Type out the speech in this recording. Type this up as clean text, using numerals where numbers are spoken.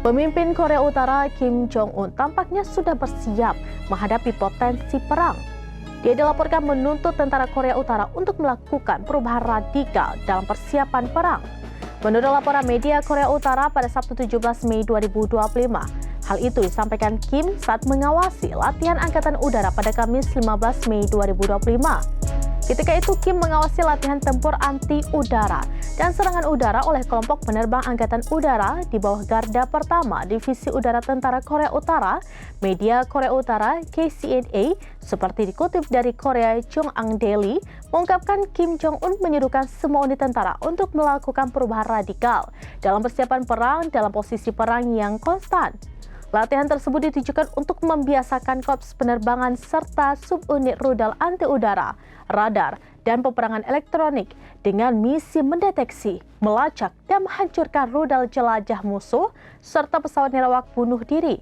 Pemimpin Korea Utara Kim Jong-un tampaknya sudah bersiap menghadapi potensi perang. Dia dilaporkan menuntut tentara Korea Utara untuk melakukan perubahan radikal dalam persiapan perang. Menurut laporan media Korea Utara pada Sabtu 17 Mei 2025, hal itu disampaikan Kim saat mengawasi latihan Angkatan Udara pada Kamis 15 Mei 2025. Ketika itu Kim mengawasi latihan tempur anti-udara dan serangan udara oleh kelompok penerbang Angkatan Udara di bawah Garda Pertama Divisi Udara Tentara Korea Utara. Media Korea Utara KCNA seperti dikutip dari Korea Chungang Daily mengungkapkan Kim Jong-un menyuruhkan semua unit tentara untuk melakukan perubahan radikal dalam persiapan perang dalam posisi perang yang konstan. Latihan tersebut ditujukan untuk membiasakan korps penerbangan serta subunit rudal anti-udara, radar, dan peperangan elektronik dengan misi mendeteksi, melacak, dan menghancurkan rudal jelajah musuh serta pesawat nirawak bunuh diri.